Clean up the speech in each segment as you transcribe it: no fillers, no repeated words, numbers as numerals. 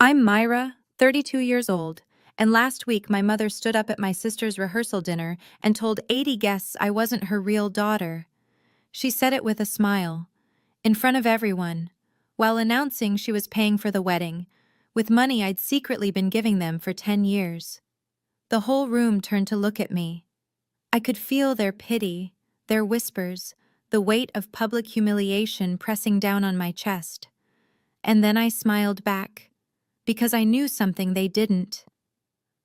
I'm Myra, 32 years old, and last week my mother stood up at my sister's rehearsal dinner and told 80 guests I wasn't her real daughter. She said it with a smile, in front of everyone, while announcing she was paying for the wedding, with money I'd secretly been giving them for 10 years. The whole room turned to look at me. I could feel their pity, their whispers, the weight of public humiliation pressing down on my chest. And then I smiled back, because I knew something they didn't.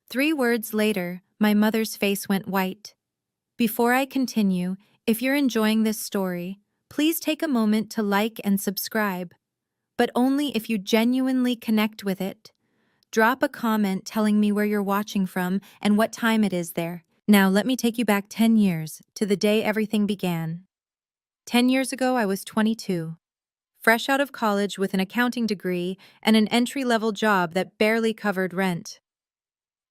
3 words later, my mother's face went white. Before I continue, if you're enjoying this story, please take a moment to like and subscribe, but only if you genuinely connect with it. Drop a comment telling me where you're watching from and what time it is there. Now let me take you back 10 years, to the day everything began. 10 years ago, I was 22. Fresh out of college with an accounting degree and an entry-level job that barely covered rent.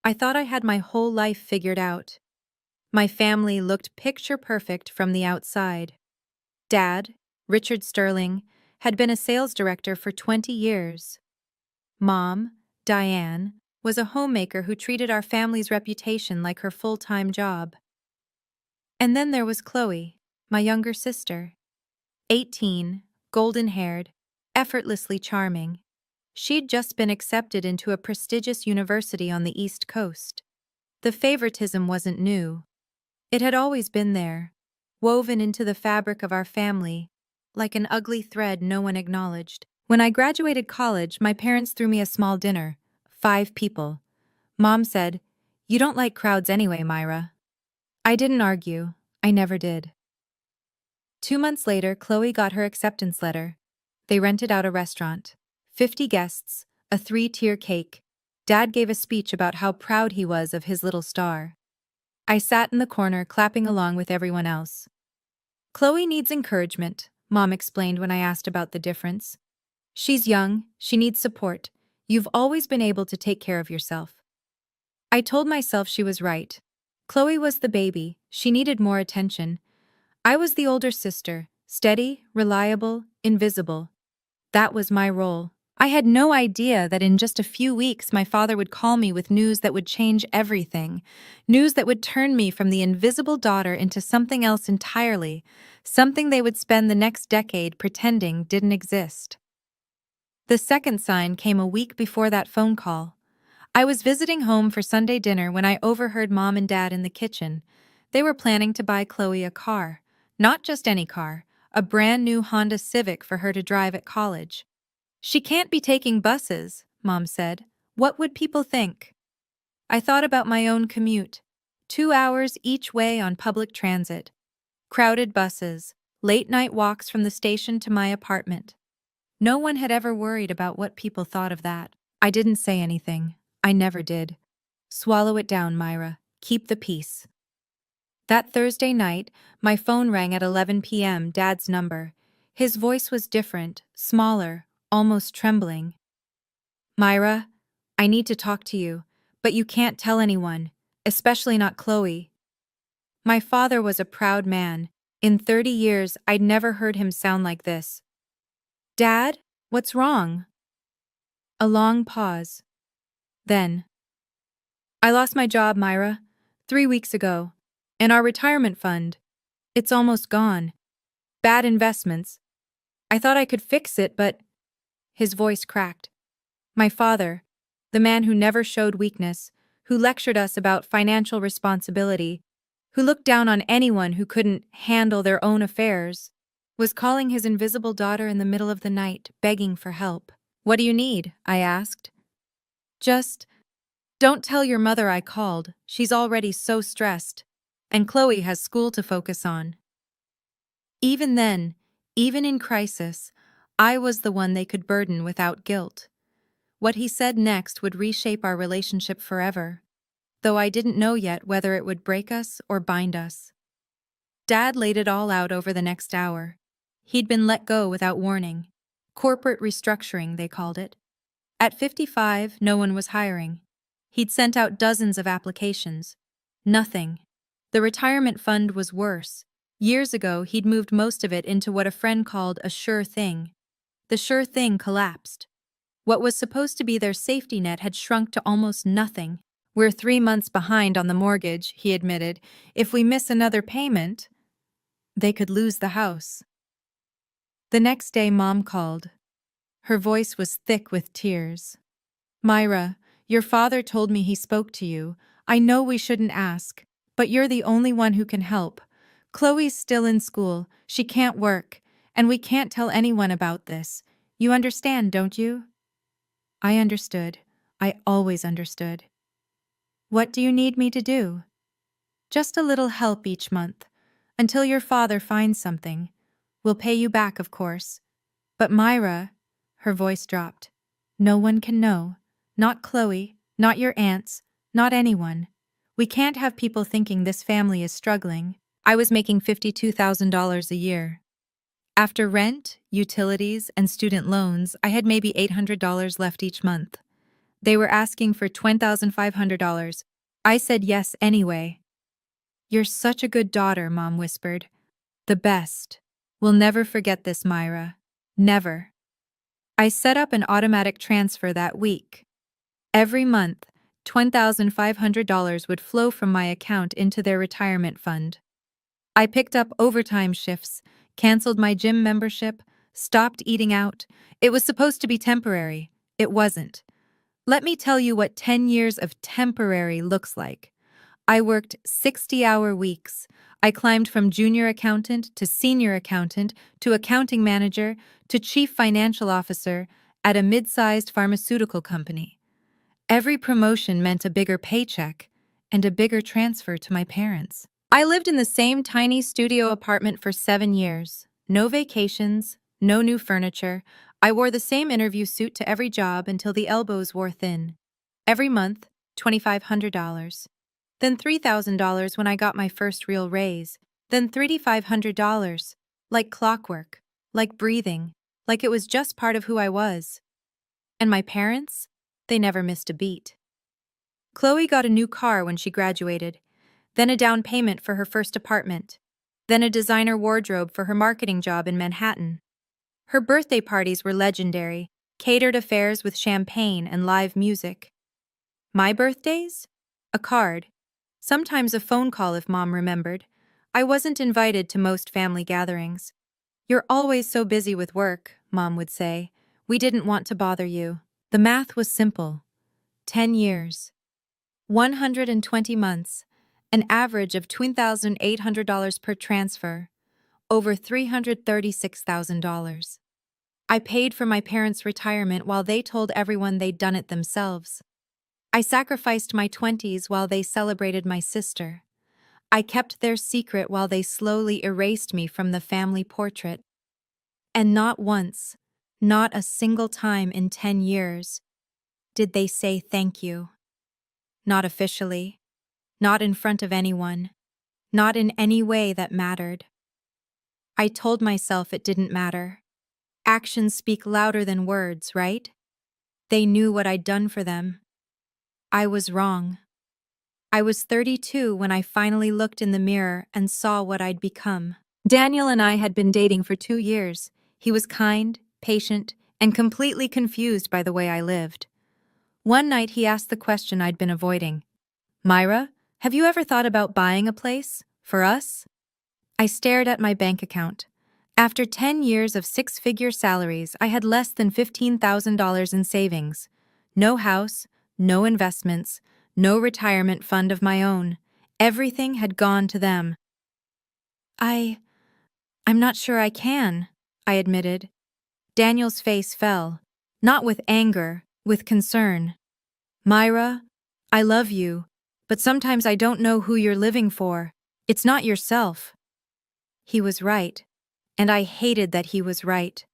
I thought I had my whole life figured out. My family looked picture perfect from the outside. Dad, Richard Sterling, had been a sales director for 20 years. Mom, Diane, was a homemaker who treated our family's reputation like her full-time job. And then there was Chloe, my younger sister. 18, golden-haired, effortlessly charming. She'd just been accepted into a prestigious university on the East Coast. The favoritism wasn't new. It had always been there, woven into the fabric of our family, like an ugly thread no one acknowledged. When I graduated college, my parents threw me a small dinner, 5 people. Mom said, "You don't like crowds anyway, Myra." I didn't argue. I never did. 2 months later, Chloe got her acceptance letter. They rented out a restaurant. 50 guests, a 3-tier cake. Dad gave a speech about how proud he was of his little star. I sat in the corner, clapping along with everyone else. "Chloe needs encouragement," Mom explained when I asked about the difference. "She's young, she needs support. You've always been able to take care of yourself." I told myself she was right. Chloe was the baby, she needed more attention. I was the older sister, steady, reliable, invisible. That was my role. I had no idea that in just a few weeks my father would call me with news that would change everything. News that would turn me from the invisible daughter into something else entirely, something they would spend the next decade pretending didn't exist. The second sign came a week before that phone call. I was visiting home for Sunday dinner when I overheard Mom and Dad in the kitchen. They were planning to buy Chloe a car. Not just any car, a brand new Honda Civic for her to drive at college. "She can't be taking buses," Mom said. "What would people think?" I thought about my own commute. 2 hours each way on public transit. Crowded buses, late-night walks from the station to my apartment. No one had ever worried about what people thought of that. I didn't say anything. I never did. Swallow it down, Myra. Keep the peace. That Thursday night, my phone rang at 11 p.m., Dad's number. His voice was different, smaller, almost trembling. "Myra, I need to talk to you, but you can't tell anyone, especially not Chloe." My father was a proud man. In 30 years, I'd never heard him sound like this. "Dad, what's wrong?" A long pause. Then, "I lost my job, Myra, 3 weeks ago. And our retirement fund. It's almost gone. Bad investments. I thought I could fix it, but—" His voice cracked. My father, the man who never showed weakness, who lectured us about financial responsibility, who looked down on anyone who couldn't handle their own affairs, was calling his invisible daughter in the middle of the night, begging for help. "What do you need?" I asked. "Just don't tell your mother I called. She's already so stressed. And Chloe has school to focus on." Even then, even in crisis, I was the one they could burden without guilt. What he said next would reshape our relationship forever, though I didn't know yet whether it would break us or bind us. Dad laid it all out over the next hour. He'd been let go without warning. Corporate restructuring, they called it. At 55, no one was hiring. He'd sent out dozens of applications. Nothing. The retirement fund was worse. Years ago, he'd moved most of it into what a friend called a sure thing. The sure thing collapsed. What was supposed to be their safety net had shrunk to almost nothing. "We're 3 months behind on the mortgage," he admitted. "If we miss another payment, they could lose the house." The next day, Mom called. Her voice was thick with tears. "Myra, your father told me he spoke to you. I know we shouldn't ask, but you're the only one who can help. Chloe's still in school, she can't work, and we can't tell anyone about this. You understand, don't you?" I understood. I always understood. "What do you need me to do?" "Just a little help each month, until your father finds something. We'll pay you back, of course. But Myra," her voice dropped, "no one can know. Not Chloe, not your aunts, not anyone. We can't have people thinking this family is struggling." I was making $52,000 a year. After rent, utilities, and student loans, I had maybe $800 left each month. They were asking for $10,500. I said yes anyway. "You're such a good daughter," Mom whispered. "The best. We'll never forget this, Myra. Never." I set up an automatic transfer that week. Every month, $10,500 would flow from my account into their retirement fund. I picked up overtime shifts, canceled my gym membership, stopped eating out. It was supposed to be temporary. It wasn't. Let me tell you what 10 years of temporary looks like. I worked 60-hour weeks. I climbed from junior accountant to senior accountant to accounting manager to chief financial officer at a mid-sized pharmaceutical company. Every promotion meant a bigger paycheck and a bigger transfer to my parents. I lived in the same tiny studio apartment for 7 years. No vacations, no new furniture. I wore the same interview suit to every job until the elbows wore thin. Every month, $2,500. Then $3,000 when I got my first real raise. Then $3,500. Like clockwork. Like breathing. Like it was just part of who I was. And my parents? They never missed a beat. Chloe got a new car when she graduated. Then a down payment for her first apartment. Then a designer wardrobe for her marketing job in Manhattan. Her birthday parties were legendary, catered affairs with champagne and live music. My birthdays? A card. Sometimes a phone call if Mom remembered. I wasn't invited to most family gatherings. "You're always so busy with work," Mom would say. "We didn't want to bother you." The math was simple. 10 years. 120 months. An average of $2,800 per transfer. Over $336,000. I paid for my parents' retirement while they told everyone they'd done it themselves. I sacrificed my 20s while they celebrated my sister. I kept their secret while they slowly erased me from the family portrait. And not once, not a single time in 10 years, did they say thank you. Not officially, not in front of anyone, not in any way that mattered. I told myself it didn't matter. Actions speak louder than words, right? They knew what I'd done for them. I was wrong. I was 32 when I finally looked in the mirror and saw what I'd become. Daniel and I had been dating for 2 years. He was kind, patient, and completely confused by the way I lived. One night he asked the question I'd been avoiding. "Myra, have you ever thought about buying a place? For us?" I stared at my bank account. After 10 years of 6-figure salaries, I had less than $15,000 in savings. No house, no investments, no retirement fund of my own. Everything had gone to them. I'm not sure I can," I admitted. Daniel's face fell. Not with anger, with concern. "Myra, I love you, but sometimes I don't know who you're living for. It's not yourself." He was right, and I hated that he was right.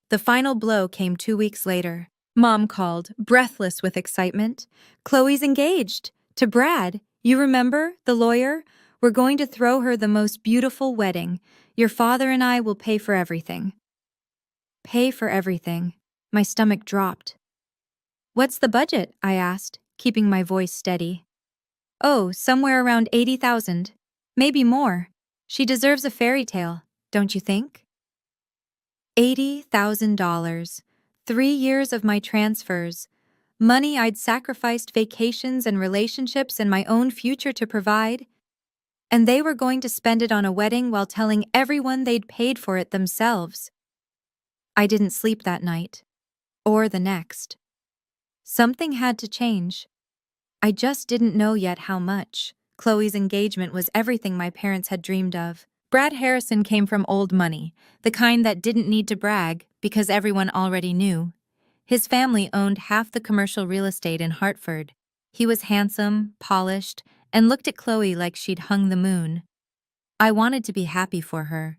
The final blow came 2 weeks later. Mom called, breathless with excitement. "Chloe's engaged. To Brad. You remember, the lawyer? We're going to throw her the most beautiful wedding. Your father and I will pay for everything." Pay for everything. My stomach dropped. "What's the budget?" I asked, keeping my voice steady. "Oh, somewhere around 80,000. Maybe more. She deserves a fairy tale, don't you think?" $80,000. 3 years of my transfers, money I'd sacrificed, vacations and relationships and my own future to provide, and they were going to spend it on a wedding while telling everyone they'd paid for it themselves. I didn't sleep that night, or the next. Something had to change. I just didn't know yet how much. Chloe's engagement was everything my parents had dreamed of. Brad Harrison came from old money, the kind that didn't need to brag because everyone already knew. His family owned half the commercial real estate in Hartford. He was handsome, polished, and looked at Chloe like she'd hung the moon. I wanted to be happy for her.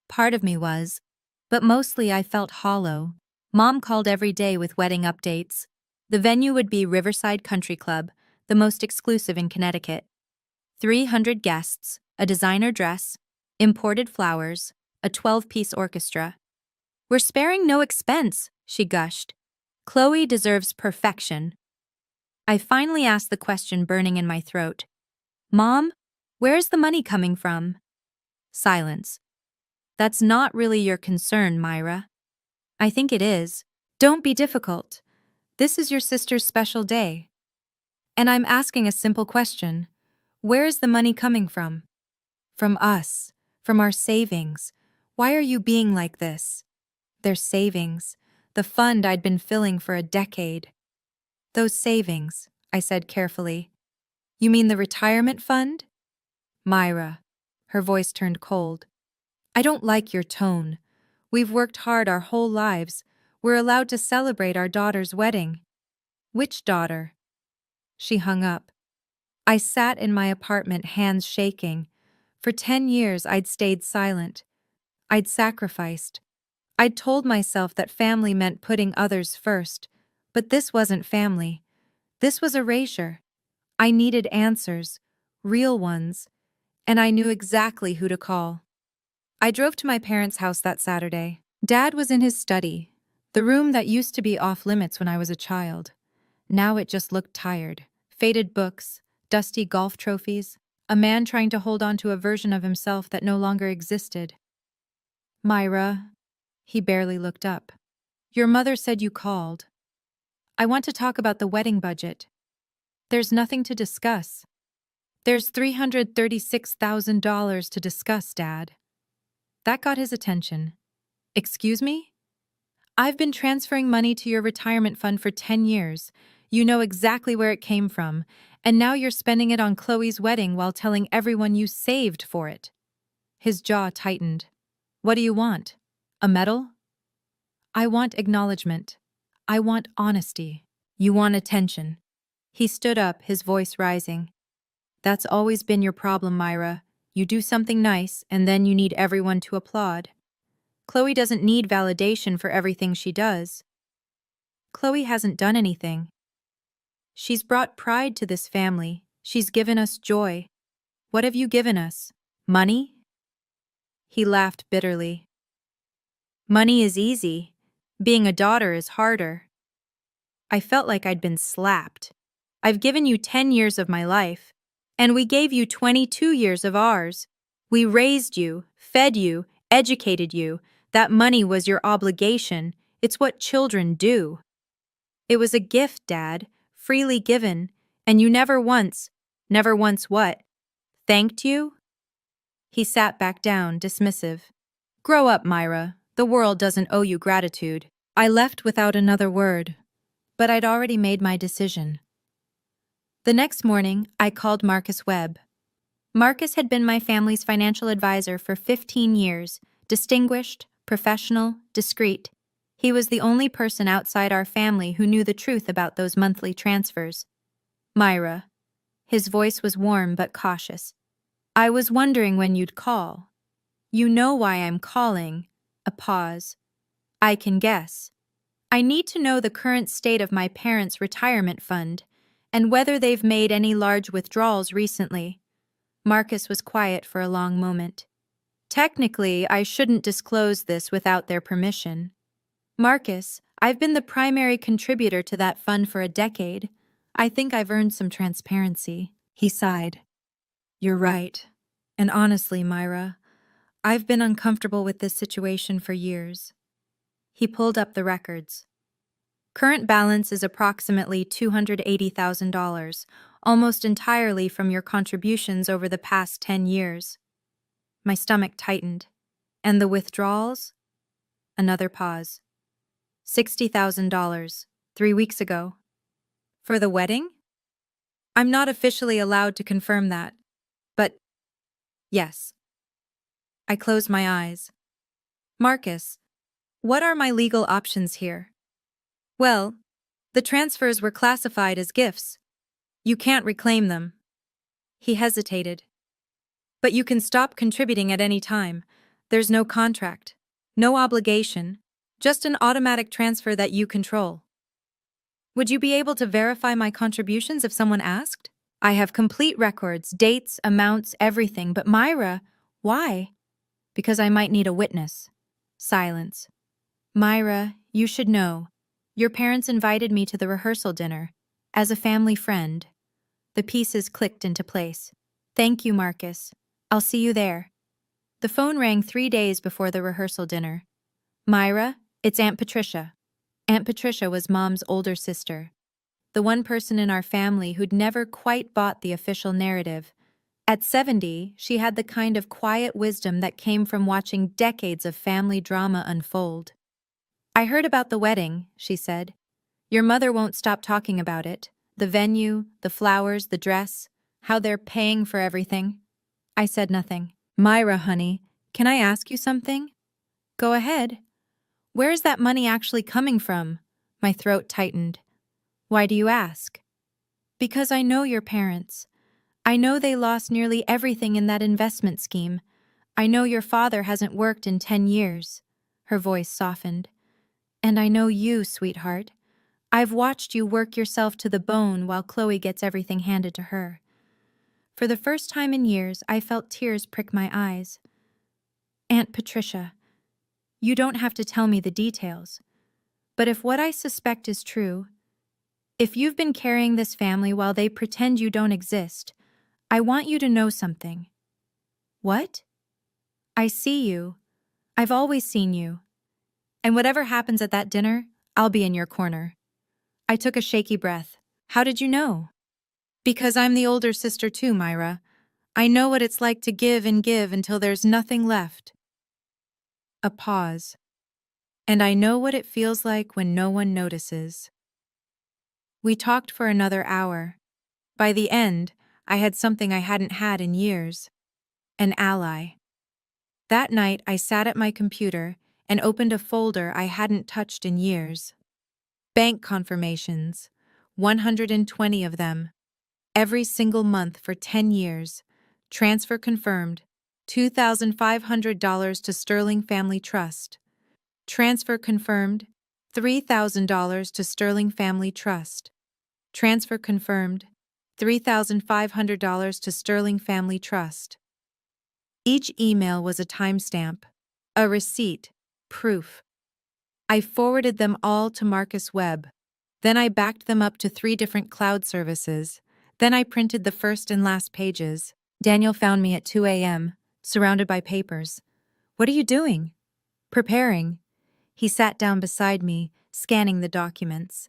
Part of me was, but mostly I felt hollow. Mom called every day with wedding updates. The venue would be Riverside Country Club, the most exclusive in Connecticut. 300 guests, a designer dress, imported flowers, a 12-piece orchestra. We're sparing no expense, she gushed. Chloe deserves perfection. I finally asked the question burning in my throat. Mom, where's the money coming from? Silence. That's not really your concern, Myra. I think it is. Don't be difficult. This is your sister's special day. And I'm asking a simple question. Where is the money coming from? From us. From our savings. Why are you being like this? Their savings. The fund I'd been filling for a decade. Those savings, I said carefully. You mean the retirement fund? Myra. Her voice turned cold. I don't like your tone. We've worked hard our whole lives. We're allowed to celebrate our daughter's wedding. Which daughter? She hung up. I sat in my apartment, hands shaking. For 10 years I'd stayed silent. I'd sacrificed. I'd told myself that family meant putting others first. But this wasn't family. This was erasure. I needed answers. Real ones. And I knew exactly who to call. I drove to my parents' house that Saturday. Dad was in his study, the room that used to be off limits when I was a child. Now it just looked tired. Faded books, dusty golf trophies, a man trying to hold on to a version of himself that no longer existed. Myra, he barely looked up. Your mother said you called. I want to talk about the wedding budget. There's nothing to discuss. There's $336,000 to discuss, Dad. That got his attention. Excuse me? I've been transferring money to your retirement fund for 10 years. You know exactly where it came from, and now you're spending it on Chloe's wedding while telling everyone you saved for it. His jaw tightened. What do you want? A medal? I want acknowledgement. I want honesty. You want attention. He stood up, his voice rising. That's always been your problem, Myra. You do something nice, and then you need everyone to applaud. Chloe doesn't need validation for everything she does. Chloe hasn't done anything. She's brought pride to this family. She's given us joy. What have you given us? Money? He laughed bitterly. Money is easy. Being a daughter is harder. I felt like I'd been slapped. I've given you 10 years of my life, and we gave you 22 years of ours. We raised you, fed you, educated you. That money was your obligation. It's what children do. It was a gift, Dad, freely given, and you never once what? Thanked you? He sat back down, dismissive. Grow up, Myra. The world doesn't owe you gratitude. I left without another word, but I'd already made my decision. The next morning, I called Marcus Webb. Marcus had been my family's financial advisor for 15 years, distinguished, professional, discreet. He was the only person outside our family who knew the truth about those monthly transfers. Myra. His voice was warm but cautious. I was wondering when you'd call. You know why I'm calling. A pause. I can guess. I need to know the current state of my parents' retirement fund and whether they've made any large withdrawals recently. Marcus was quiet for a long moment. Technically, I shouldn't disclose this without their permission. Marcus, I've been the primary contributor to that fund for a decade. I think I've earned some transparency. He sighed. You're right. And honestly, Myra, I've been uncomfortable with this situation for years. He pulled up the records. Current balance is approximately $280,000, almost entirely from your contributions over the past 10 years. My stomach tightened. And the withdrawals? Another pause. $60,000, 3 weeks ago. For the wedding? I'm not officially allowed to confirm that. But, yes. I closed my eyes. Marcus, what are my legal options here? Well, the transfers were classified as gifts. You can't reclaim them. He hesitated. But you can stop contributing at any time. There's no contract, no obligation, just an automatic transfer that you control. Would you be able to verify my contributions if someone asked? I have complete records, dates, amounts, everything, but Myra, why? Because I might need a witness. Silence. Myra, you should know. Your parents invited me to the rehearsal dinner. As a family friend. The pieces clicked into place. Thank you, Marcus. I'll see you there. The phone rang 3 days before the rehearsal dinner. Myra, it's Aunt Patricia. Aunt Patricia was Mom's older sister. The one person in our family who'd never quite bought the official narrative. At 70, she had the kind of quiet wisdom that came from watching decades of family drama unfold. I heard about the wedding, she said. Your mother won't stop talking about it. The venue, the flowers, the dress, how they're paying for everything. I said nothing. Myra, honey, can I ask you something? Go ahead. Where is that money actually coming from? My throat tightened. Why do you ask? Because I know your parents. I know they lost nearly everything in that investment scheme. I know your father hasn't worked in 10 years. Her voice softened. And I know you, sweetheart. I've watched you work yourself to the bone while Chloe gets everything handed to her. For the first time in years, I felt tears prick my eyes. Aunt Patricia, you don't have to tell me the details. But if what I suspect is true, if you've been carrying this family while they pretend you don't exist, I want you to know something. What? I see you. I've always seen you. And whatever happens at that dinner, I'll be in your corner. I took a shaky breath. How did you know? Because I'm the older sister too, Myra. I know what it's like to give until there's nothing left. A pause. And I know what it feels like when no one notices. We talked for another hour. By the end, I had something I hadn't had in years. An ally. That night, I sat at my computer and opened a folder I hadn't touched in years. Bank confirmations. 120 of them. Every single month for 10 years. Transfer confirmed. $2,500 to Sterling Family Trust. Transfer confirmed. $3,000 to Sterling Family Trust. Transfer confirmed. $3,500 to Sterling Family Trust. Each email was a timestamp, a receipt, proof. I forwarded them all to Marcus Webb. Then I backed them up to 3 different cloud services. Then I printed the first and last pages. Daniel found me at 2 a.m., surrounded by papers. What are you doing? Preparing. He sat down beside me, scanning the documents.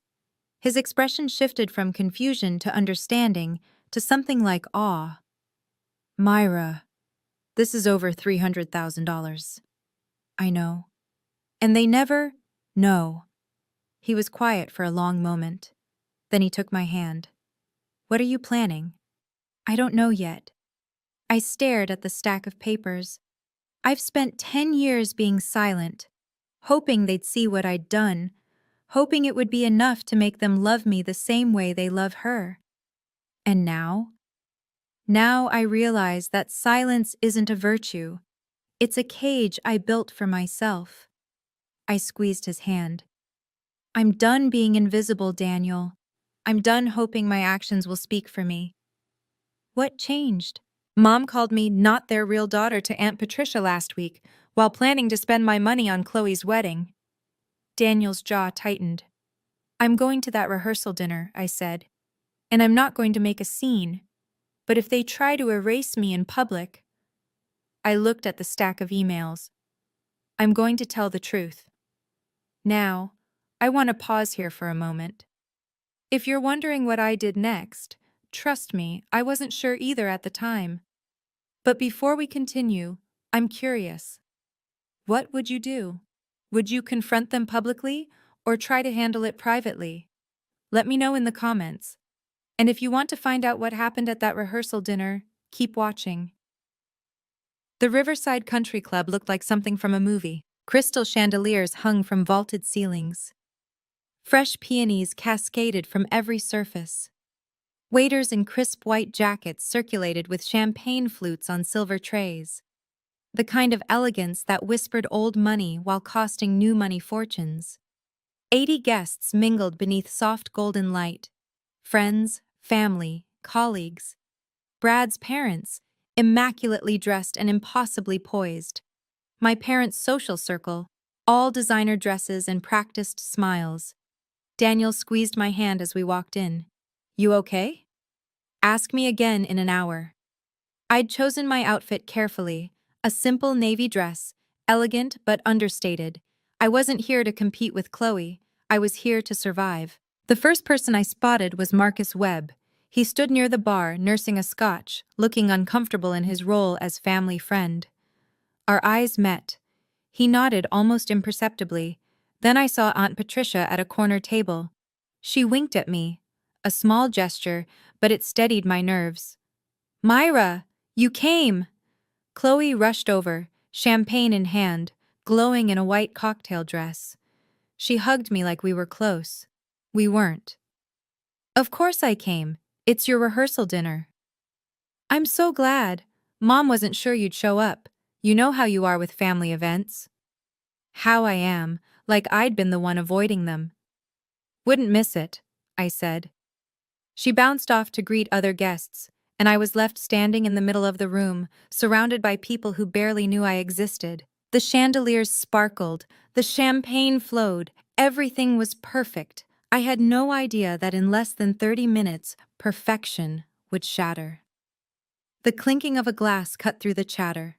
His expression shifted from confusion to understanding to something like awe. Myra, this is over $300,000. I know. And they never know. He was quiet for a long moment. Then he took my hand. What are you planning? I don't know yet. I stared at the stack of papers. I've spent 10 years being silent, hoping they'd see what I'd done, hoping it would be enough to make them love me the same way they love her. And now? Now I realize that silence isn't a virtue. It's a cage I built for myself. I squeezed his hand. I'm done being invisible, Daniel. I'm done hoping my actions will speak for me. What changed? Mom called me not their real daughter to Aunt Patricia last week while planning to spend my money on Chloe's wedding. Daniel's jaw tightened. I'm going to that rehearsal dinner, I said, and I'm not going to make a scene. But if they try to erase me in public... I looked at the stack of emails. I'm going to tell the truth. Now, I want to pause here for a moment. If you're wondering what I did next, trust me, I wasn't sure either at the time. But before we continue, I'm curious. What would you do? Would you confront them publicly or try to handle it privately? Let me know in the comments. And if you want to find out what happened at that rehearsal dinner, keep watching. The Riverside Country Club looked like something from a movie. Crystal chandeliers hung from vaulted ceilings. Fresh peonies cascaded from every surface. Waiters in crisp white jackets circulated with champagne flutes on silver trays. The kind of elegance that whispered old money while costing new money fortunes. 80 guests mingled beneath soft golden light. Friends, family, colleagues. Brad's parents, immaculately dressed and impossibly poised. My parents' social circle, all designer dresses and practiced smiles. Daniel squeezed my hand as we walked in. You okay? Ask me again in an hour. I'd chosen my outfit carefully, a simple navy dress, elegant but understated. I wasn't here to compete with Chloe, I was here to survive. The first person I spotted was Marcus Webb. He stood near the bar, nursing a scotch, looking uncomfortable in his role as family friend. Our eyes met. He nodded almost imperceptibly. Then I saw Aunt Patricia at a corner table. She winked at me, a small gesture, but it steadied my nerves. Myra, you came! Chloe rushed over, champagne in hand, glowing in a white cocktail dress. She hugged me like we were close. We weren't. Of course I came. It's your rehearsal dinner. I'm so glad. Mom wasn't sure you'd show up. You know how you are with family events. How I am, like I'd been the one avoiding them. Wouldn't miss it, I said. She bounced off to greet other guests, and I was left standing in the middle of the room, surrounded by people who barely knew I existed. The chandeliers sparkled, the champagne flowed, everything was perfect. I had no idea that in less than 30 minutes, perfection would shatter. The clinking of a glass cut through the chatter.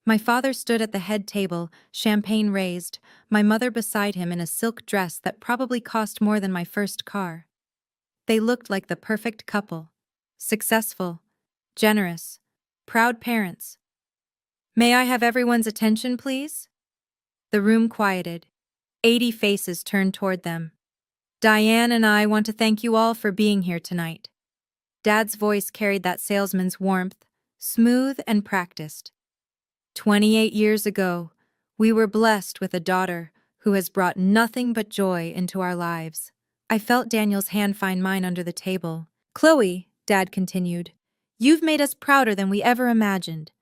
My father stood at the head table, champagne raised, my mother beside him in a silk dress that probably cost more than my first car. They looked like the perfect couple. Successful, generous, proud parents. May I have everyone's attention, please? The room quieted. 80 faces turned toward them. Diane and I want to thank you all for being here tonight. Dad's voice carried that salesman's warmth, smooth and practiced. 28 years ago, we were blessed with a daughter who has brought nothing but joy into our lives. I felt Daniel's hand find mine under the table. Chloe, Dad continued, you've made us prouder than we ever imagined.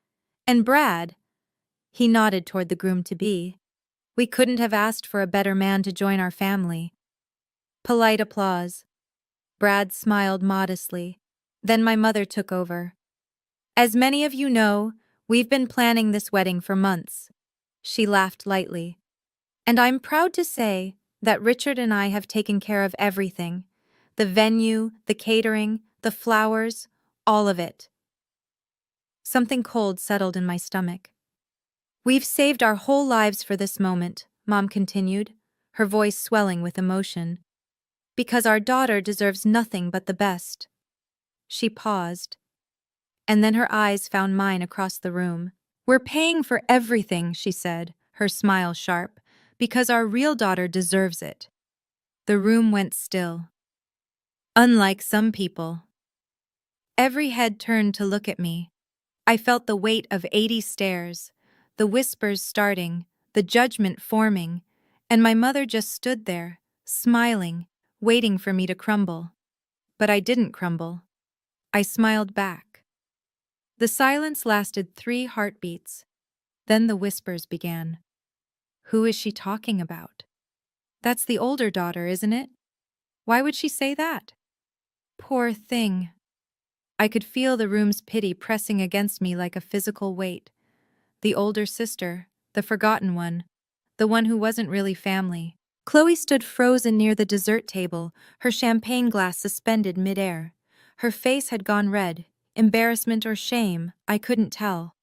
And Brad, he nodded toward the groom-to-be, we couldn't have asked for a better man to join our family. Polite applause. Brad smiled modestly. Then my mother took over. As many of you know, we've been planning this wedding for months. She laughed lightly. And I'm proud to say that Richard and I have taken care of everything. The venue, the catering, the flowers, all of it. Something cold settled in my stomach. We've saved our whole lives for this moment, Mom continued, her voice swelling with emotion. Because our daughter deserves nothing but the best. She paused. And then her eyes found mine across the room. We're paying for everything, she said, her smile sharp, because our real daughter deserves it. The room went still. Unlike some people. Every head turned to look at me. I felt the weight of 80 stares, the whispers starting, the judgment forming, and my mother just stood there, smiling, waiting for me to crumble. But I didn't crumble. I smiled back. The silence lasted 3 heartbeats. Then the whispers began. Who is she talking about? That's the older daughter, isn't it? Why would she say that? Poor thing. I could feel the room's pity pressing against me like a physical weight. The older sister, the forgotten one, the one who wasn't really family. Chloe stood frozen near the dessert table, her champagne glass suspended midair. Her face had gone red, embarrassment or shame, I couldn't tell.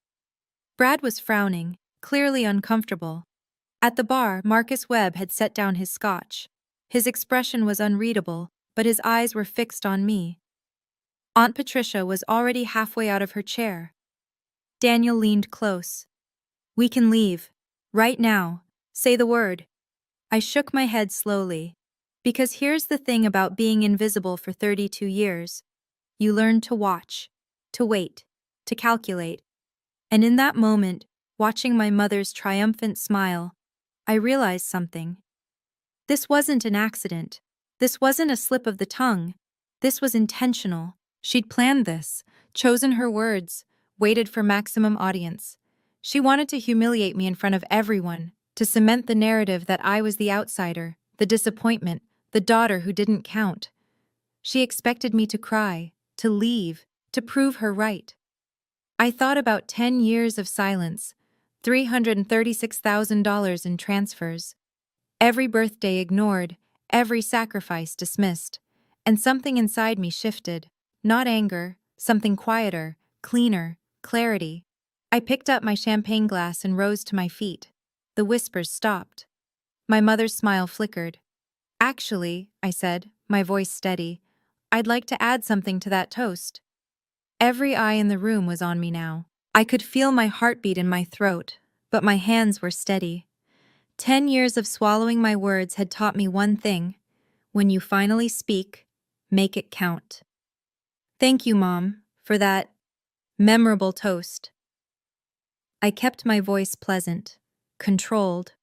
Brad was frowning, clearly uncomfortable. At the bar, Marcus Webb had set down his scotch. His expression was unreadable, but his eyes were fixed on me. Aunt Patricia was already halfway out of her chair. Daniel leaned close. "We can leave. Right now. Say the word." I shook my head slowly. Because here's the thing about being invisible for 32 years. You learn to watch, to wait, to calculate. And in that moment, watching my mother's triumphant smile, I realized something. This wasn't an accident. This wasn't a slip of the tongue. This was intentional. She'd planned this, chosen her words, waited for maximum audience. She wanted to humiliate me in front of everyone, to cement the narrative that I was the outsider, the disappointment, the daughter who didn't count. She expected me to cry, to leave, to prove her right. I thought about 10 years of silence, $336,000 in transfers. Every birthday ignored, every sacrifice dismissed, and something inside me shifted. Not anger, something quieter, cleaner, clarity. I picked up my champagne glass and rose to my feet. The whispers stopped. My mother's smile flickered. "Actually," I said, my voice steady, "I'd like to add something to that toast." Every eye in the room was on me now. I could feel my heartbeat in my throat, but my hands were steady. 10 years of swallowing my words had taught me one thing. When you finally speak, make it count. Thank you, Mom, for that memorable toast. I kept my voice pleasant, controlled.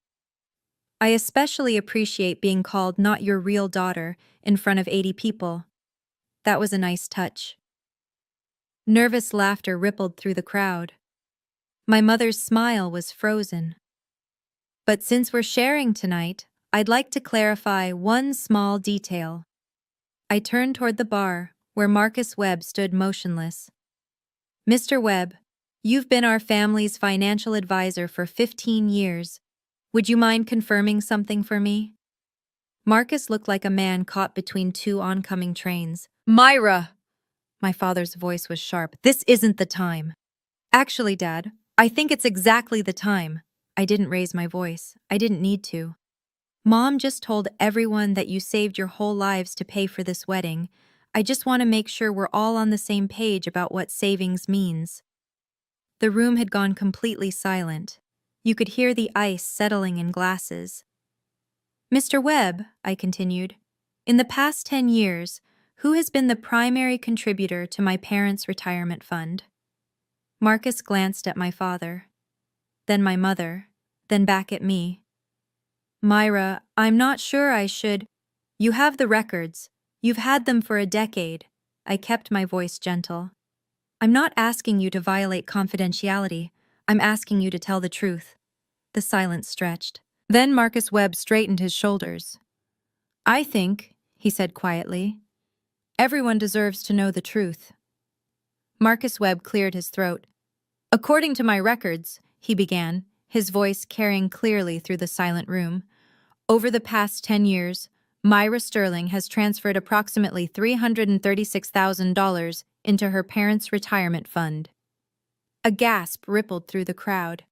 I especially appreciate being called not your real daughter in front of 80 people. That was a nice touch. Nervous laughter rippled through the crowd. My mother's smile was frozen. But since we're sharing tonight, I'd like to clarify one small detail. I turned toward the bar, where Marcus Webb stood motionless. "Mr. Webb, you've been our family's financial advisor for 15 years. Would you mind confirming something for me?" Marcus looked like a man caught between two oncoming trains. "Myra!" My father's voice was sharp. "This isn't the time." "Actually, Dad, I think it's exactly the time." I didn't raise my voice. I didn't need to. "Mom just told everyone that you saved your whole lives to pay for this wedding. I just want to make sure we're all on the same page about what savings means." The room had gone completely silent. You could hear the ice settling in glasses. "Mr. Webb," I continued, "in the past 10 years, who has been the primary contributor to my parents' retirement fund?" Marcus glanced at my father, then my mother, then back at me. "Myra, I'm not sure I should—" "You have the records. You've had them for a decade." I kept my voice gentle. "I'm not asking you to violate confidentiality. I'm asking you to tell the truth." The silence stretched. Then Marcus Webb straightened his shoulders. "I think," he said quietly, "everyone deserves to know the truth." Marcus Webb cleared his throat. "According to my records," he began, his voice carrying clearly through the silent room, "over the past 10 years, Myra Sterling has transferred approximately $336,000 into her parents' retirement fund." A gasp rippled through the crowd.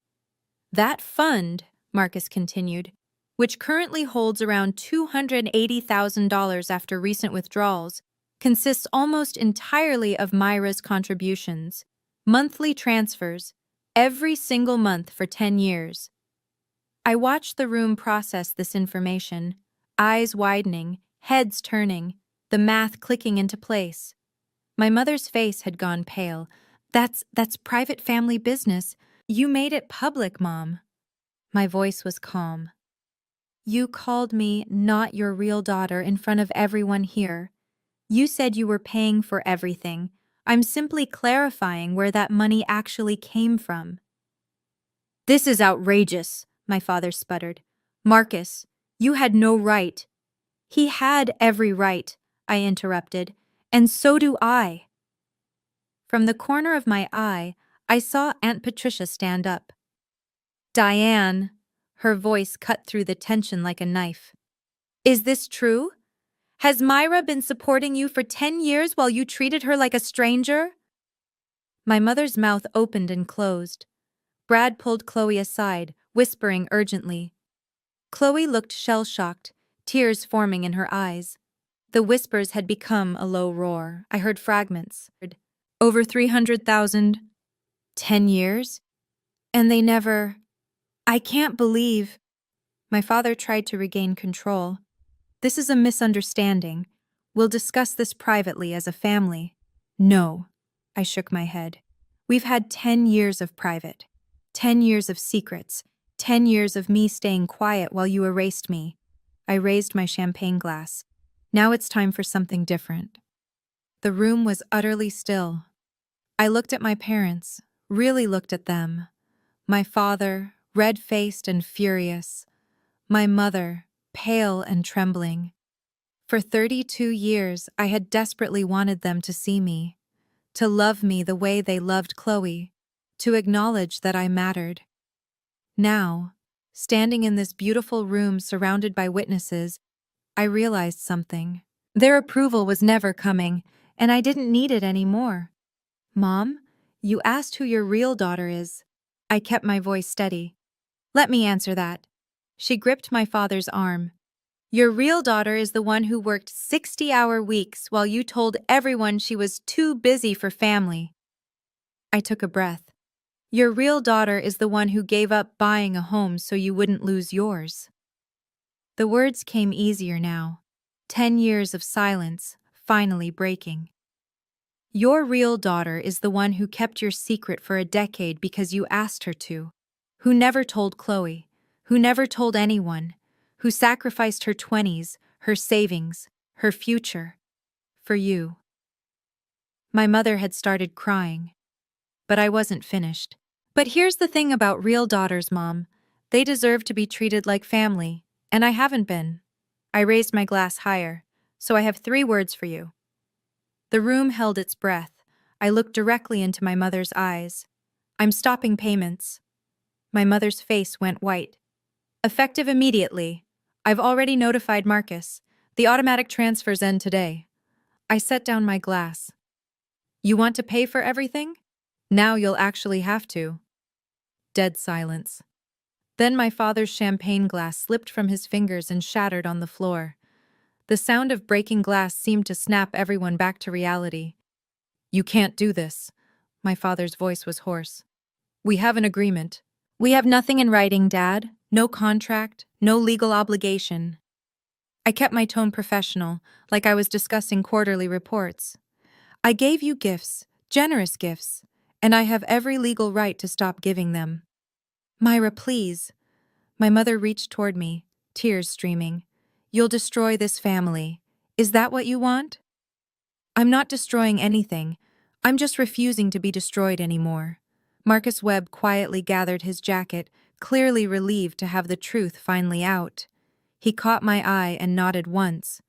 "That fund," Marcus continued, "which currently holds around $280,000 after recent withdrawals, consists almost entirely of Myra's contributions, monthly transfers, every single month for 10 years. I watched the room process this information, eyes widening, heads turning, the math clicking into place. My mother's face had gone pale. That's private family business. You made it public, Mom." My voice was calm. "You called me not your real daughter in front of everyone here. You said you were paying for everything. I'm simply clarifying where that money actually came from." "This is outrageous," my father sputtered. "Marcus, you had no right." "He had every right," I interrupted, "and so do I." From the corner of my eye, I saw Aunt Patricia stand up. "Diane," her voice cut through the tension like a knife. "Is this true? Has Myra been supporting you for 10 years while you treated her like a stranger?" My mother's mouth opened and closed. Brad pulled Chloe aside, whispering urgently. Chloe looked shell-shocked, tears forming in her eyes. The whispers had become a low roar. I heard fragments. Over 300,000. 10 years? And they never… I can't believe… My father tried to regain control. This is a misunderstanding. We'll discuss this privately as a family. No. I shook my head. We've had 10 years of private. 10 years of secrets. 10 years of me staying quiet while you erased me. I raised my champagne glass. Now it's time for something different. The room was utterly still. I looked at my parents, really looked at them. My father, red-faced and furious. My mother, pale and trembling. For 32 years, I had desperately wanted them to see me, to love me the way they loved Chloe, to acknowledge that I mattered. Now, standing in this beautiful room surrounded by witnesses, I realized something. Their approval was never coming, and I didn't need it anymore. Mom, you asked who your real daughter is. I kept my voice steady. Let me answer that. She gripped my father's arm. Your real daughter is the one who worked 60-hour weeks while you told everyone she was too busy for family. I took a breath. Your real daughter is the one who gave up buying a home so you wouldn't lose yours. The words came easier now. 10 years of silence, finally breaking. Your real daughter is the one who kept your secret for a decade because you asked her to, who never told Chloe, who never told anyone, who sacrificed her 20s, her savings, her future, for you. My mother had started crying, but I wasn't finished. But here's the thing about real daughters, Mom. They deserve to be treated like family, and I haven't been. I raised my glass higher, so I have 3 words for you. The room held its breath. I looked directly into my mother's eyes. I'm stopping payments. My mother's face went white. Effective immediately. I've already notified Marcus. The automatic transfers end today. I set down my glass. You want to pay for everything? Now you'll actually have to. Dead silence. Then my father's champagne glass slipped from his fingers and shattered on the floor. The sound of breaking glass seemed to snap everyone back to reality. You can't do this. My father's voice was hoarse. We have an agreement. We have nothing in writing, Dad. No contract, no legal obligation. I kept my tone professional, like I was discussing quarterly reports. I gave you gifts, generous gifts, and I have every legal right to stop giving them. Myra, please. My mother reached toward me, tears streaming. You'll destroy this family. Is that what you want? I'm not destroying anything. I'm just refusing to be destroyed anymore. Marcus Webb quietly gathered his jacket, clearly relieved to have the truth finally out. He caught my eye and nodded once.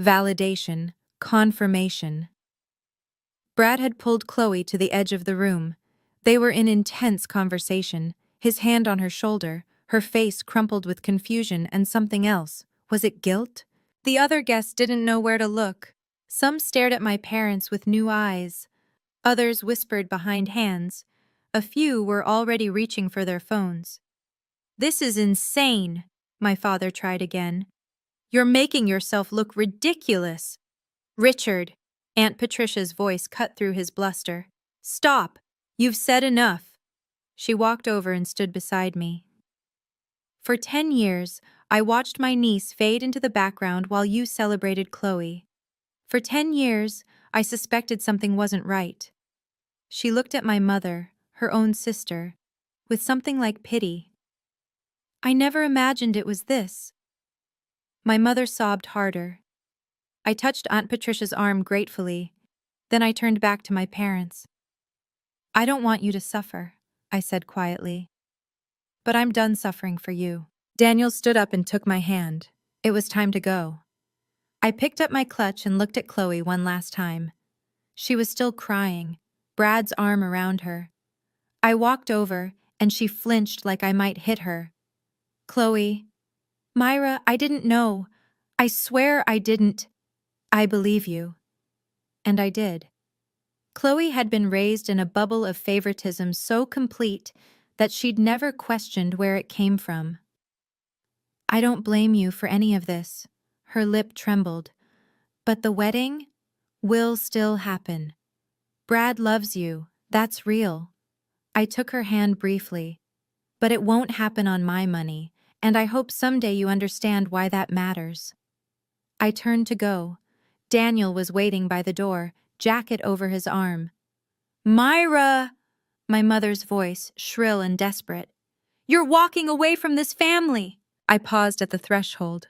Validation, confirmation. Brad had pulled Chloe to the edge of the room. They were in intense conversation, his hand on her shoulder, her face crumpled with confusion and something else. Was it guilt? The other guests didn't know where to look. Some stared at my parents with new eyes. Others whispered behind hands. A few were already reaching for their phones. This is insane, my father tried again. You're making yourself look ridiculous. Richard, Aunt Patricia's voice cut through his bluster. Stop. You've said enough. She walked over and stood beside me. For 10 years, I watched my niece fade into the background while you celebrated Chloe. For 10 years, I suspected something wasn't right. She looked at my mother, her own sister, with something like pity. I never imagined it was this. My mother sobbed harder. I touched Aunt Patricia's arm gratefully. Then I turned back to my parents. I don't want you to suffer, I said quietly. But I'm done suffering for you. Daniel stood up and took my hand. It was time to go. I picked up my clutch and looked at Chloe one last time. She was still crying, Brad's arm around her. I walked over, and she flinched like I might hit her. Chloe. Myra, I didn't know. I swear I didn't. I believe you. And I did. Chloe had been raised in a bubble of favoritism so complete that she'd never questioned where it came from. I don't blame you for any of this, Her lip trembled. But the wedding will still happen. Brad loves you. That's real. I took her hand briefly. But it won't happen on my money, and I hope someday you understand why that matters. I turned to go. Daniel was waiting by the door, jacket over his arm. Myra! My mother's voice, shrill and desperate. You're walking away from this family! I paused at the threshold.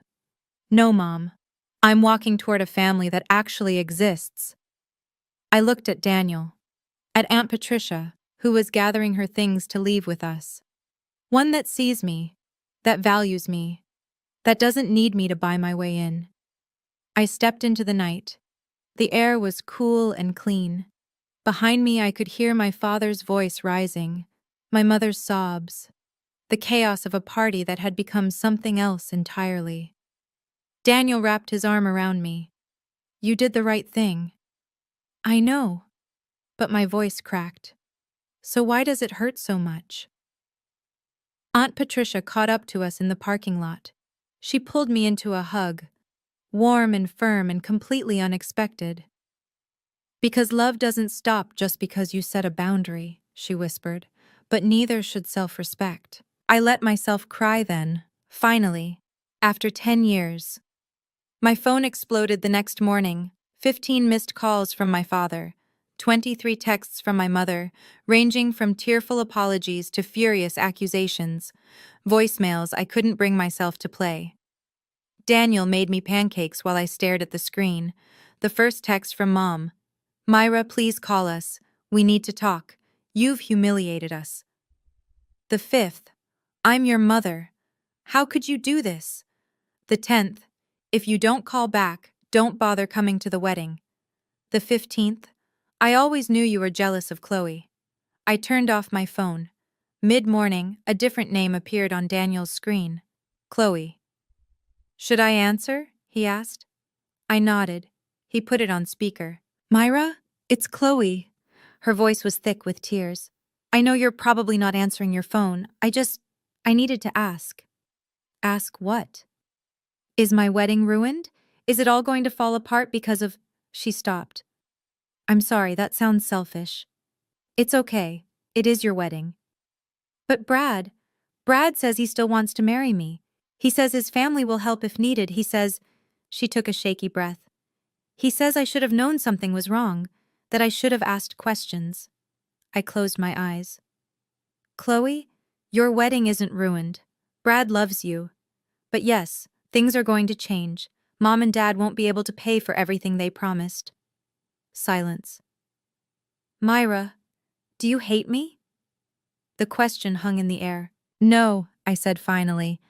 No, Mom. I'm walking toward a family that actually exists. I looked at Daniel, at Aunt Patricia, who was gathering her things to leave with us. One that sees me, that values me, that doesn't need me to buy my way in. I stepped into the night. The air was cool and clean. Behind me I could hear my father's voice rising, my mother's sobs, the chaos of a party that had become something else entirely. Daniel wrapped his arm around me. You did the right thing. I know. But my voice cracked. So why does it hurt so much? Aunt Patricia caught up to us in the parking lot. She pulled me into a hug, warm and firm and completely unexpected. Because love doesn't stop just because you set a boundary, she whispered, but neither should self-respect. I let myself cry then, finally, after 10 years. My phone exploded the next morning, 15 missed calls from my father, 23 texts from my mother, ranging from tearful apologies to furious accusations, voicemails I couldn't bring myself to play. Daniel made me pancakes while I stared at the screen. The first text from Mom. Myra, please call us. We need to talk. You've humiliated us. The 5th. I'm your mother. How could you do this? The 10th. If you don't call back, don't bother coming to the wedding. The 15th. I always knew you were jealous of Chloe. I turned off my phone. Mid-morning, a different name appeared on Daniel's screen. Chloe. Should I answer? He asked. I nodded. He put it on speaker. Myra, it's Chloe. Her voice was thick with tears. I know you're probably not answering your phone. I needed to ask. Ask what? Is my wedding ruined? Is it all going to fall apart because of... She stopped. I'm sorry, that sounds selfish. It's okay. It is your wedding. But Brad says he still wants to marry me. He says his family will help if needed. He says... She took a shaky breath. He says I should have known something was wrong, that I should have asked questions. I closed my eyes. Chloe, your wedding isn't ruined. Brad loves you. But yes, things are going to change. Mom and Dad won't be able to pay for everything they promised. Silence. Myra, do you hate me? The question hung in the air. No, I said finally.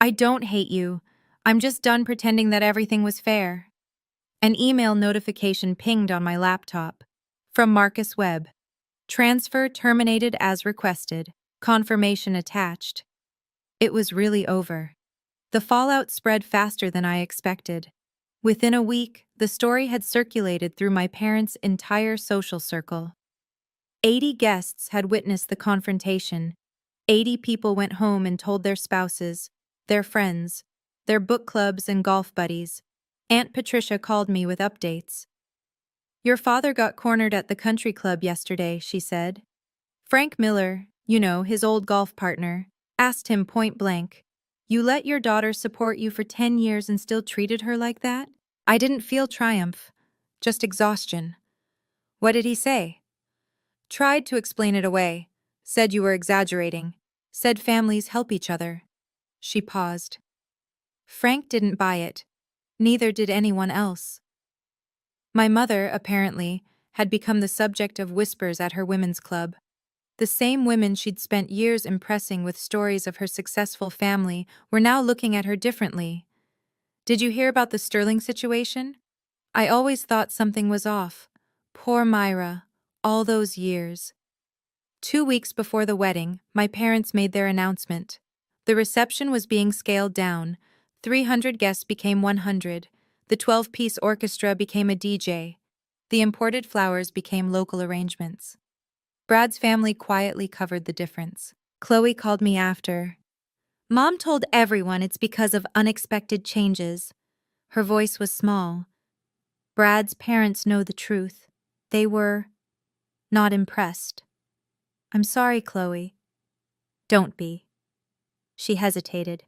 I don't hate you. I'm just done pretending that everything was fair. An email notification pinged on my laptop. From Marcus Webb. Transfer terminated as requested. Confirmation attached. It was really over. The fallout spread faster than I expected. Within a week, the story had circulated through my parents' entire social circle. 80 guests had witnessed the confrontation. 80 people went home and told their spouses, their friends, their book clubs and golf buddies. Aunt Patricia called me with updates. Your father got cornered at the country club yesterday, she said. Frank Miller, his old golf partner, asked him point blank, You let your daughter support you for 10 years and still treated her like that? I didn't feel triumph, just exhaustion. What did he say? Tried to explain it away, said you were exaggerating, said families help each other. She paused. Frank didn't buy it. Neither did anyone else. My mother, apparently, had become the subject of whispers at her women's club. The same women she'd spent years impressing with stories of her successful family were now looking at her differently. Did you hear about the Sterling situation? I always thought something was off. Poor Myra, all those years. 2 weeks before the wedding, my parents made their announcement. The reception was being scaled down. 300 guests became 100. The 12-piece orchestra became a DJ. The imported flowers became local arrangements. Brad's family quietly covered the difference. Chloe called me after. Mom told everyone it's because of unexpected changes. Her voice was small. Brad's parents know the truth. They were not impressed. I'm sorry, Chloe. Don't be. She hesitated.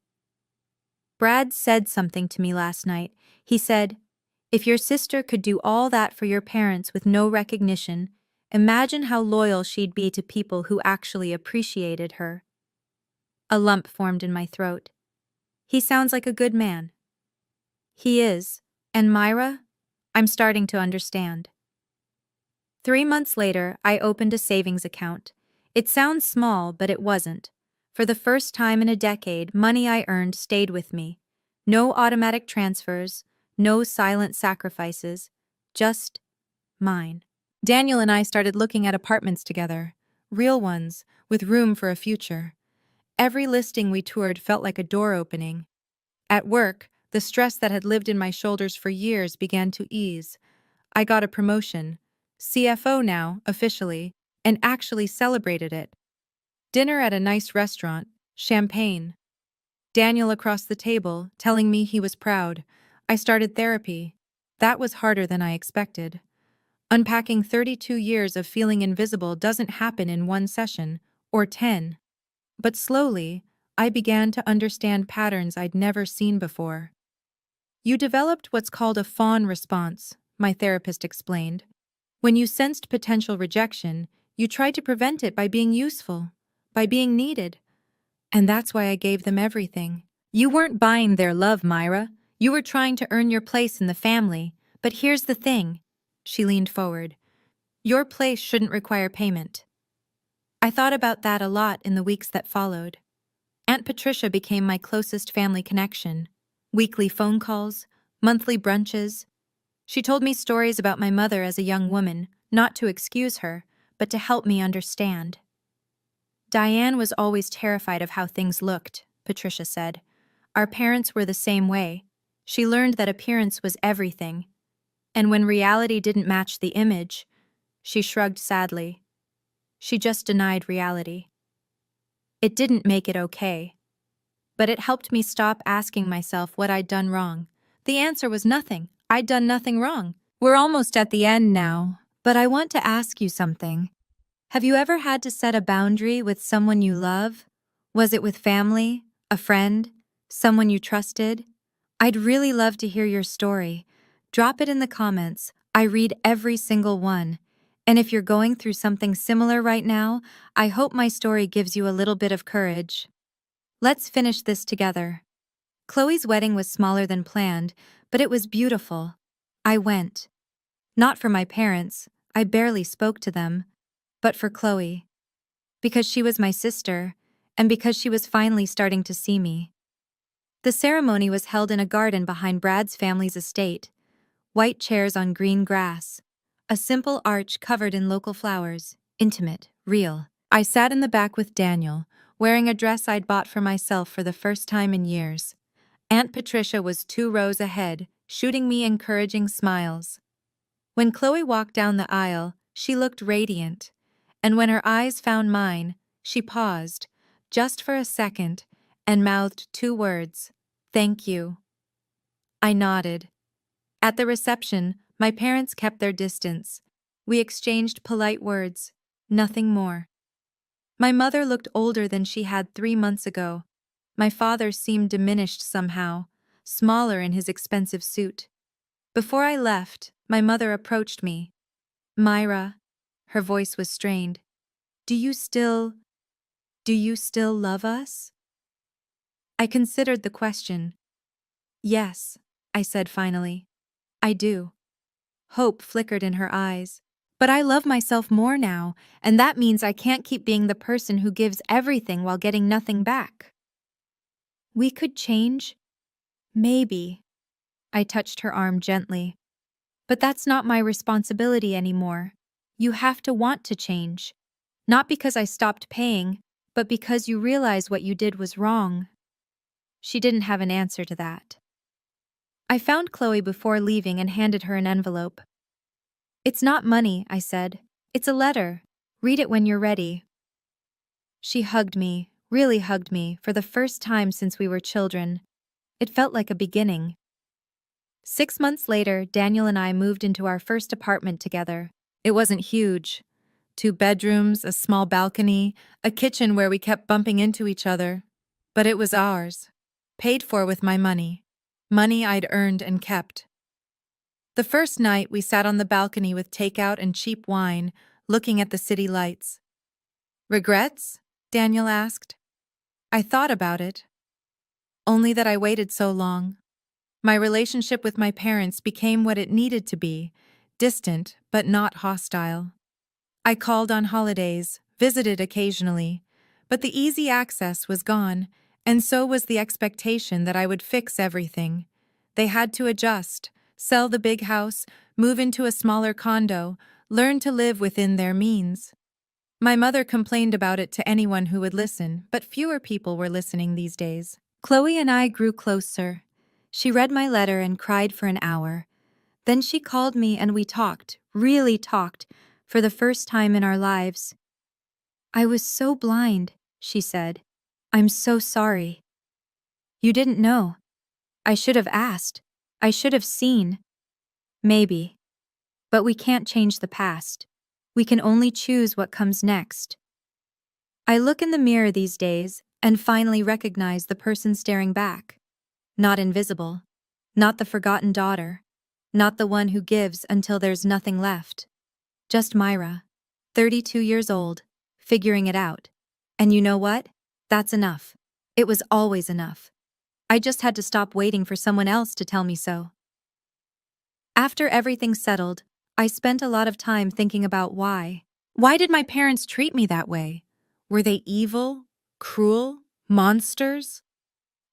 Brad said something to me last night. He said, if your sister could do all that for your parents with no recognition, imagine how loyal she'd be to people who actually appreciated her. A lump formed in my throat. He sounds like a good man. He is. And Myra? I'm starting to understand. 3 months later, I opened a savings account. It sounds small, but it wasn't. For the first time in a decade, money I earned stayed with me. No automatic transfers, no silent sacrifices, just mine. Daniel and I started looking at apartments together, real ones, with room for a future. Every listing we toured felt like a door opening. At work, the stress that had lived in my shoulders for years began to ease. I got a promotion, CFO now, officially, and actually celebrated it. Dinner at a nice restaurant, champagne. Daniel across the table, telling me he was proud. I started therapy. That was harder than I expected. Unpacking 32 years of feeling invisible doesn't happen in one session, or 10. But slowly, I began to understand patterns I'd never seen before. You developed what's called a fawn response, my therapist explained. When you sensed potential rejection, you tried to prevent it by being useful, by being needed. And that's why I gave them everything. You weren't buying their love, Myra. You were trying to earn your place in the family. But here's the thing. She leaned forward. Your place shouldn't require payment. I thought about that a lot in the weeks that followed. Aunt Patricia became my closest family connection. Weekly phone calls, monthly brunches. She told me stories about my mother as a young woman, not to excuse her, but to help me understand. Diane was always terrified of how things looked, Patricia said. Our parents were the same way. She learned that appearance was everything. And when reality didn't match the image, she shrugged sadly. She just denied reality. It didn't make it okay. But it helped me stop asking myself what I'd done wrong. The answer was nothing. I'd done nothing wrong. We're almost at the end now, but I want to ask you something. Have you ever had to set a boundary with someone you love? Was it with family, a friend, someone you trusted? I'd really love to hear your story. Drop it in the comments. I read every single one. And if you're going through something similar right now, I hope my story gives you a little bit of courage. Let's finish this together. Chloe's wedding was smaller than planned, but it was beautiful. I went. Not for my parents, I barely spoke to them, but for Chloe. Because she was my sister, and because she was finally starting to see me. The ceremony was held in a garden behind Brad's family's estate. White chairs on green grass. A simple arch covered in local flowers. Intimate, real. I sat in the back with Daniel, wearing a dress I'd bought for myself for the first time in years. Aunt Patricia was 2 rows ahead, shooting me encouraging smiles. When Chloe walked down the aisle, she looked radiant. And when her eyes found mine, she paused, just for a second, and mouthed 2 words, "Thank you." I nodded. At the reception, my parents kept their distance. We exchanged polite words, nothing more. My mother looked older than she had 3 months ago. My father seemed diminished somehow, smaller in his expensive suit. Before I left, my mother approached me. "Myra," her voice was strained, Do you still love us?" I considered the question. "Yes," I said finally. "I do." Hope flickered in her eyes. "But I love myself more now, and that means I can't keep being the person who gives everything while getting nothing back." "We could change? Maybe." I touched her arm gently. "But that's not my responsibility anymore. You have to want to change. Not because I stopped paying, but because you realize what you did was wrong." She didn't have an answer to that. I found Chloe before leaving and handed her an envelope. "It's not money," I said. "It's a letter. Read it when you're ready." She hugged me, really hugged me, for the first time since we were children. It felt like a beginning. 6 months later, Daniel and I moved into our first apartment together. It wasn't huge. 2 bedrooms, a small balcony, a kitchen where we kept bumping into each other. But it was ours. Paid for with my money. Money I'd earned and kept. The first night, we sat on the balcony with takeout and cheap wine, looking at the city lights. Regrets? Daniel asked. I thought about it. Only that I waited so long. My relationship with my parents became what it needed to be, distant but not hostile. I called on holidays, visited occasionally, but the easy access was gone, and so was the expectation that I would fix everything. They had to adjust, sell the big house, move into a smaller condo, learn to live within their means. My mother complained about it to anyone who would listen, but fewer people were listening these days. Chloe and I grew closer. She read my letter and cried for an hour. Then she called me and we talked, really talked, for the first time in our lives. I was so blind, she said. I'm so sorry. You didn't know. I should have asked. I should have seen. Maybe. But we can't change the past. We can only choose what comes next. I look in the mirror these days and finally recognize the person staring back. Not invisible. Not the forgotten daughter. Not the one who gives until there's nothing left. Just Myra, 32 years old, figuring it out. And you know what? That's enough. It was always enough. I just had to stop waiting for someone else to tell me so. After everything settled, I spent a lot of time thinking about why. Why did my parents treat me that way? Were they evil, cruel, monsters?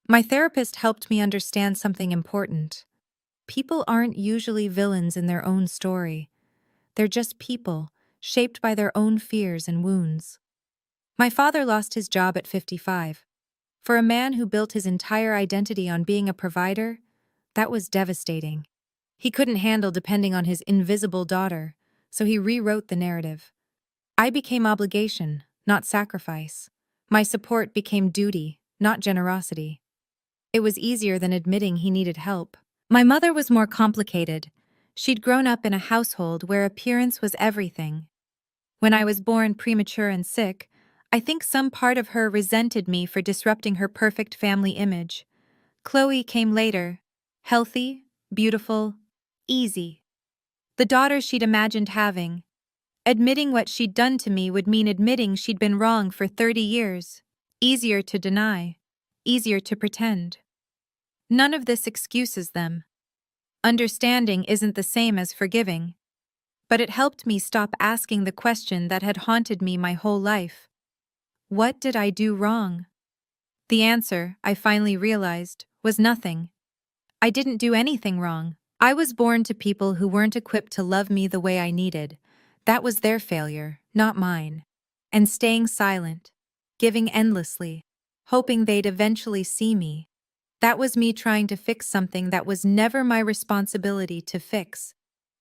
My therapist helped me understand something important. People aren't usually villains in their own story. They're just people, shaped by their own fears and wounds. My father lost his job at 55. For a man who built his entire identity on being a provider, that was devastating. He couldn't handle depending on his invisible daughter, so he rewrote the narrative. I became obligation, not sacrifice. My support became duty, not generosity. It was easier than admitting he needed help. My mother was more complicated. She'd grown up in a household where appearance was everything. When I was born premature and sick, I think some part of her resented me for disrupting her perfect family image. Chloe came later, healthy, beautiful, easy. The daughter she'd imagined having. Admitting what she'd done to me would mean admitting she'd been wrong for 30 years. Easier to deny, easier to pretend. None of this excuses them. Understanding isn't the same as forgiving. But it helped me stop asking the question that had haunted me my whole life. What did I do wrong? The answer, I finally realized, was nothing. I didn't do anything wrong. I was born to people who weren't equipped to love me the way I needed. That was their failure, not mine. And staying silent, giving endlessly, hoping they'd eventually see me. That was me trying to fix something that was never my responsibility to fix.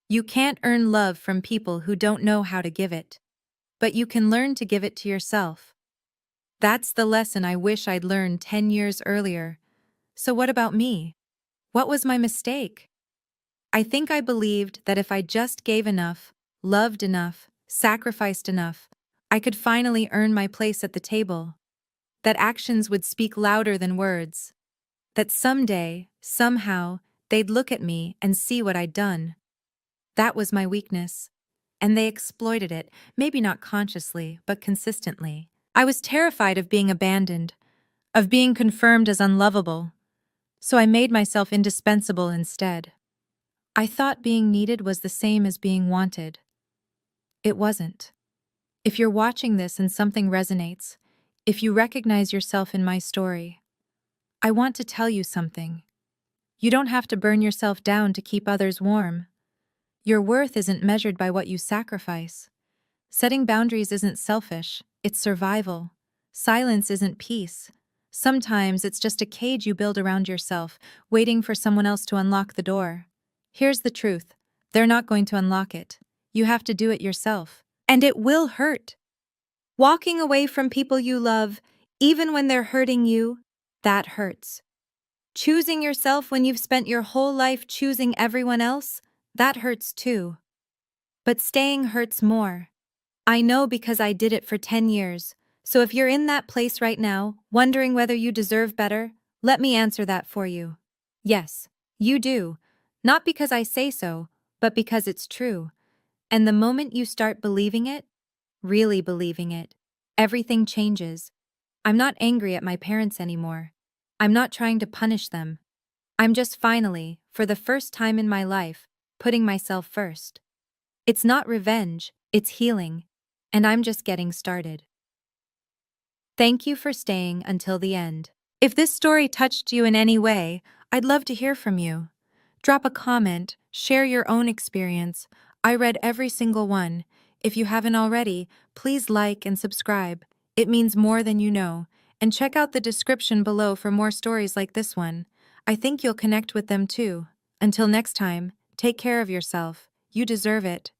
You can't earn love from people who don't know how to give it. But you can learn to give it to yourself. That's the lesson I wish I'd learned 10 years earlier. So what about me? What was my mistake? I think I believed that if I just gave enough, loved enough, sacrificed enough, I could finally earn my place at the table. That actions would speak louder than words. That someday, somehow, they'd look at me and see what I'd done. That was my weakness. And they exploited it, maybe not consciously, but consistently. I was terrified of being abandoned, of being confirmed as unlovable. So I made myself indispensable instead. I thought being needed was the same as being wanted. It wasn't. If you're watching this and something resonates, if you recognize yourself in my story, I want to tell you something. You don't have to burn yourself down to keep others warm. Your worth isn't measured by what you sacrifice. Setting boundaries isn't selfish, it's survival. Silence isn't peace. Sometimes it's just a cage you build around yourself, waiting for someone else to unlock the door. Here's the truth. They're not going to unlock it. You have to do it yourself. And it will hurt. Walking away from people you love, even when they're hurting you, that hurts. Choosing yourself when you've spent your whole life choosing everyone else, that hurts too. But staying hurts more. I know because I did it for 10 years. So if you're in that place right now, wondering whether you deserve better, let me answer that for you. Yes, you do. Not because I say so, but because it's true. And the moment you start believing it, really believing it, everything changes. I'm not angry at my parents anymore. I'm not trying to punish them. I'm just finally, for the first time in my life, putting myself first. It's not revenge, it's healing. And I'm just getting started. Thank you for staying until the end. If this story touched you in any way, I'd love to hear from you. Drop a comment, share your own experience. I read every single one. If you haven't already, please like and subscribe. It means more than you know. And check out the description below for more stories like this one. I think you'll connect with them too. Until next time, take care of yourself. You deserve it.